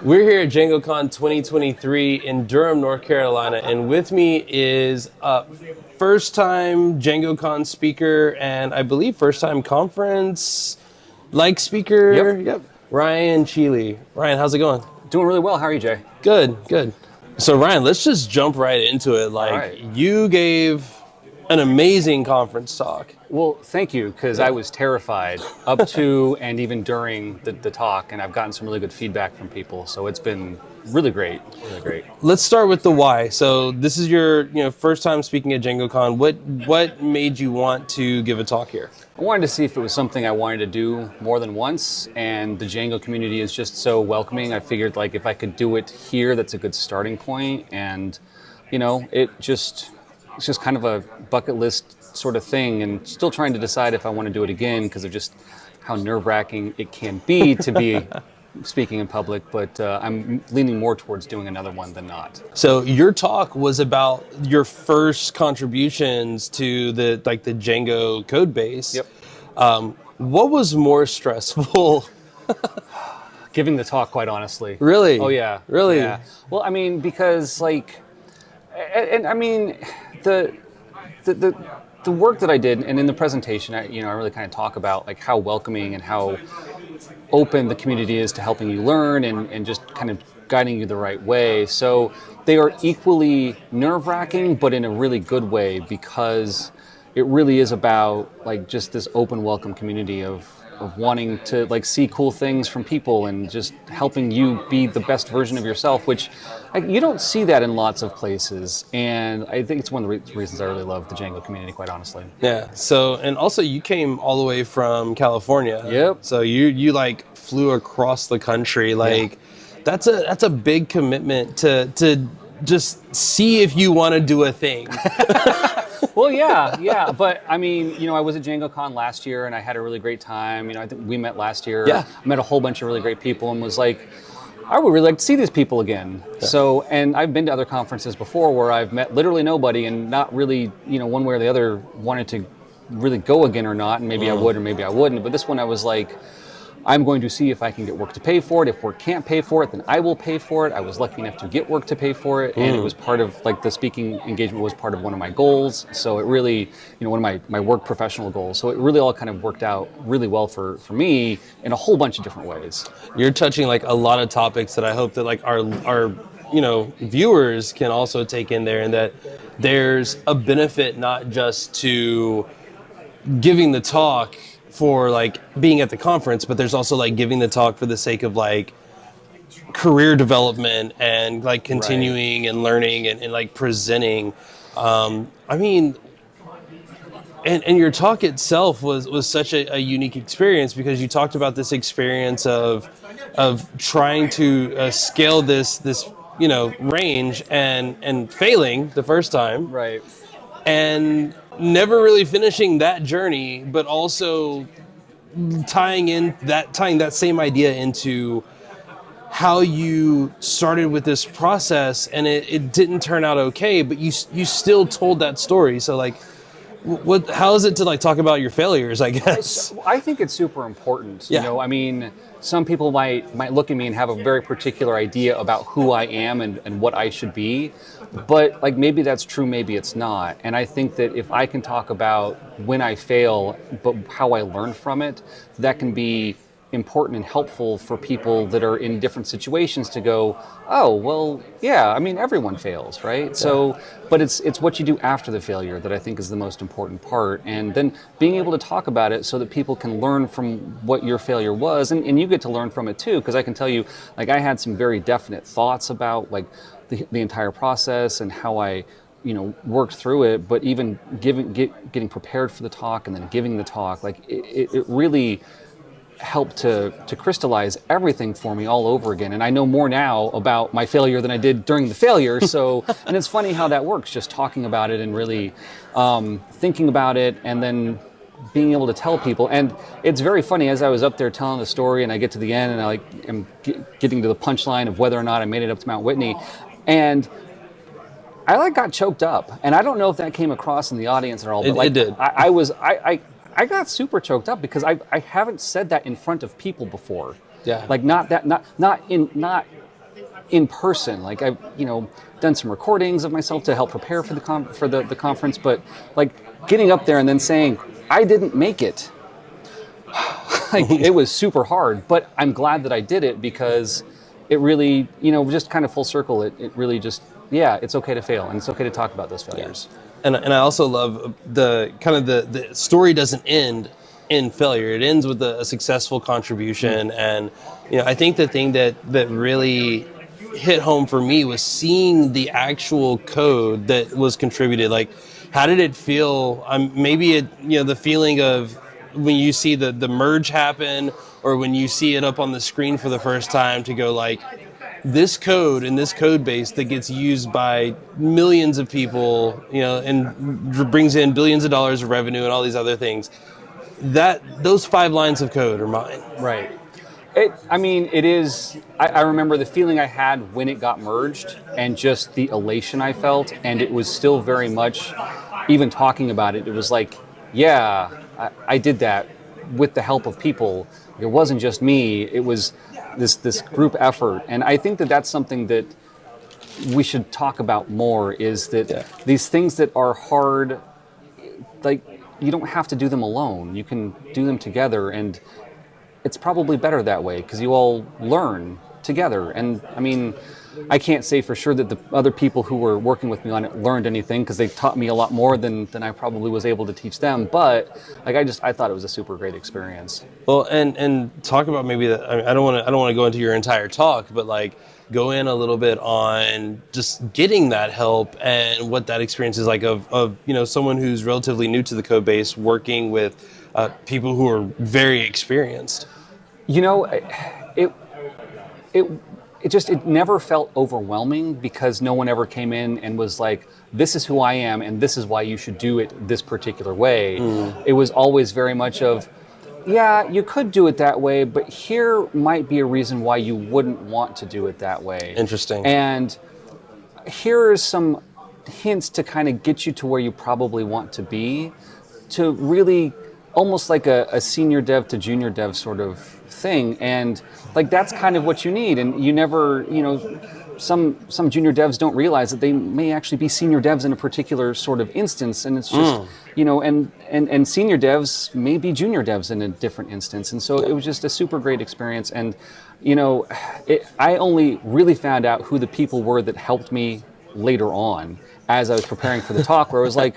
We're here at DjangoCon 2023 in Durham, North Carolina, and with me is a first-time DjangoCon speaker and I believe first-time conference-like speaker. Yep. Ryan Cheley. Ryan, how's it going? Doing really well. How are you, Jay? Good, good. So Ryan, let's just jump right into it. You gave an amazing conference talk. Well, thank you, because I was terrified up to and even during the talk, and I've gotten some really good feedback from people, so it's been really great, really great. Let's start with the why. So this is your first time speaking at DjangoCon. What made you want to give a talk here? I wanted to see if it was something I wanted to do more than once, and the Django community is just so welcoming. I figured like if I could do it here, that's a good starting point, and it's just kind of a bucket list sort of thing, and still trying to decide if I want to do it again because of just how nerve-wracking it can be to be speaking in public, but I'm leaning more towards doing another one than not. So your talk was about your first contributions to the Django code base. Yep. What was more stressful? Giving the talk, quite honestly. Really? Oh yeah. Really? Yeah. Well, I mean, because the work that I did, and in the presentation, I really kind of talk about like how welcoming and how open the community is to helping you learn and just kind of guiding you the right way. So they are equally nerve-wracking, but in a really good way, because it really is about like just this open, welcome community of wanting to like see cool things from people and just helping you be the best version of yourself, which you don't see that in lots of places. And I think it's one of the reasons I really love the Django community, quite honestly. Yeah. So, and also you came all the way from California. Yep. So you like flew across the country. That's a big commitment to just see if you want to do a thing. Well, yeah, but I mean, I was at DjangoCon last year and I had a really great time. I think we met last year. Yeah. I met a whole bunch of really great people and was like, I would really like to see these people again. Yeah. So, and I've been to other conferences before where I've met literally nobody and not really, one way or the other wanted to really go again or not, and maybe I would or maybe I wouldn't. But this one I was like, I'm going to see if I can get work to pay for it. If work can't pay for it, then I will pay for it. I was lucky enough to get work to pay for it, and it was part of, like, the speaking engagement was part of one of my goals. So it really, one of my work professional goals. So it really all kind of worked out really well for me in a whole bunch of different ways. You're touching like a lot of topics that I hope that like our viewers can also take in there, and that there's a benefit not just to giving the talk for like being at the conference, but there's also like giving the talk for the sake of like career development and like continuing and learning and like presenting. I mean, and your talk itself was such a unique experience, because you talked about this experience of trying to scale this range and failing the first time. Right. And never really finishing that journey, but also tying that same idea into how you started with this process, and it didn't turn out okay, but you still told that story. So like, how is it to like talk about your failures, I guess? I think it's super important. Yeah. I mean, some people might look at me and have a very particular idea about who I am and what I should be. But like, maybe that's true, maybe it's not. And I think that if I can talk about when I fail, but how I learn from it, that can be important and helpful for people that are in different situations to go, oh, well, yeah, I mean, everyone fails, right? Yeah. So, but it's what you do after the failure that I think is the most important part. And then being able to talk about it so that people can learn from what your failure was, and you get to learn from it too, because I can tell you, like, I had some very definite thoughts about like the entire process and how I worked through it, but even getting prepared for the talk and then giving the talk, like it really helped to crystallize everything for me all over again. And I know more now about my failure than I did during the failure. So, and it's funny how that works, just talking about it and really thinking about it and then being able to tell people. And it's very funny, as I was up there telling the story and I get to the end and I am getting to the punchline of whether or not I made it up to Mount Whitney, and I got choked up. And I don't know if that came across in the audience at all, but it did. I got super choked up because I haven't said that in front of people before. Yeah. Like not in person. Like I've, done some recordings of myself to help prepare for the conference, but like getting up there and then saying, I didn't make it. Like it was super hard, but I'm glad that I did it because it really, just kind of full circle. It really just, it's okay to fail and it's okay to talk about those failures. Yeah. And I also love the story doesn't end in failure. It ends with a successful contribution. And, I think the thing that really hit home for me was seeing the actual code that was contributed. Like, how did it feel? Maybe the feeling of when you see the merge happen, or when you see it up on the screen for the first time, to go like, this code and this code base that gets used by millions of people, and brings in billions of dollars of revenue and all these other things, those 5 lines of code are mine. Right. It is, I remember the feeling I had when it got merged and just the elation I felt, and it was still very much, even talking about it, it was like, I did that with the help of people. It wasn't just me, it was this group effort. And I think that that's something that we should talk about more, is that these things that are hard, like, you don't have to do them alone. You can do them together, and it's probably better that way because you all learn together. And I can't say for sure that the other people who were working with me on it learned anything, because they taught me a lot more than I probably was able to teach them. But like I thought it was a super great experience. Well, and talk about maybe that. I don't want to go into your entire talk, but like go in a little bit on just getting that help and what that experience is like of someone who's relatively new to the code base working with people who are very experienced. It never felt overwhelming because no one ever came in and was like, this is who I am and this is why you should do it this particular way. It was always very much of, you could do it that way, but here might be a reason why you wouldn't want to do it that way. Interesting. And here are some hints to kind of get you to where you probably want to be, to really almost like a senior dev to junior dev sort of thing. And like that's kind of what you need. And you never, some junior devs don't realize that they may actually be senior devs in a particular sort of instance, and it's just and senior devs may be junior devs in a different instance. And so it was just a super great experience. And I only really found out who the people were that helped me later on as I was preparing for the talk, where I was like,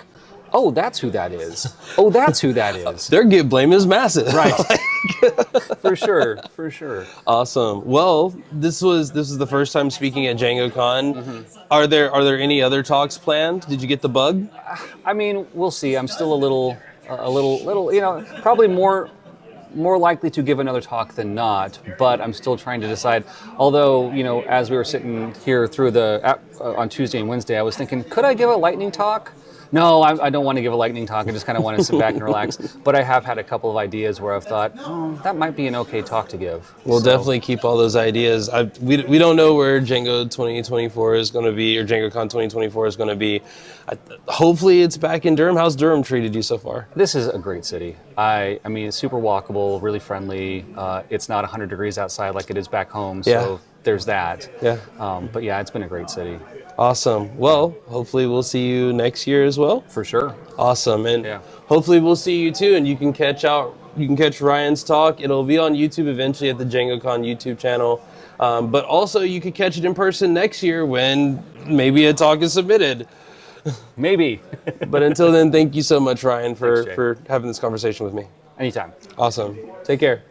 oh, that's who that is. Oh, that's who that is. Their Git blame is massive. Right. For sure. Awesome. Well, this was the first time speaking at DjangoCon. Mm-hmm. Are there any other talks planned? Did you get the bug? We'll see. I'm still a little, probably more likely to give another talk than not, but I'm still trying to decide. Although, as we were sitting here through on Tuesday and Wednesday, I was thinking, could I give a lightning talk? No, I don't want to give a lightning talk. I just kind of want to sit back and relax. But I have had a couple of ideas where I've thought, that might be an okay talk to give. We'll definitely keep all those ideas. We don't know where Django 2024 is going to be, or DjangoCon 2024 is going to be. Hopefully it's back in Durham. How's Durham treated you so far? This is a great city. It's super walkable, really friendly. It's not 100 degrees outside like it is back home, so there's that. Yeah. But yeah, it's been a great city. Awesome. Well, hopefully we'll see you next year as well. For sure. Awesome. And hopefully we'll see you too, and you can catch Ryan's talk. It'll be on YouTube eventually at the DjangoCon YouTube channel. But also you could catch it in person next year when maybe a talk is submitted. Maybe. But until then, thank you so much, Ryan, for having this conversation with me. Anytime. Awesome. Take care.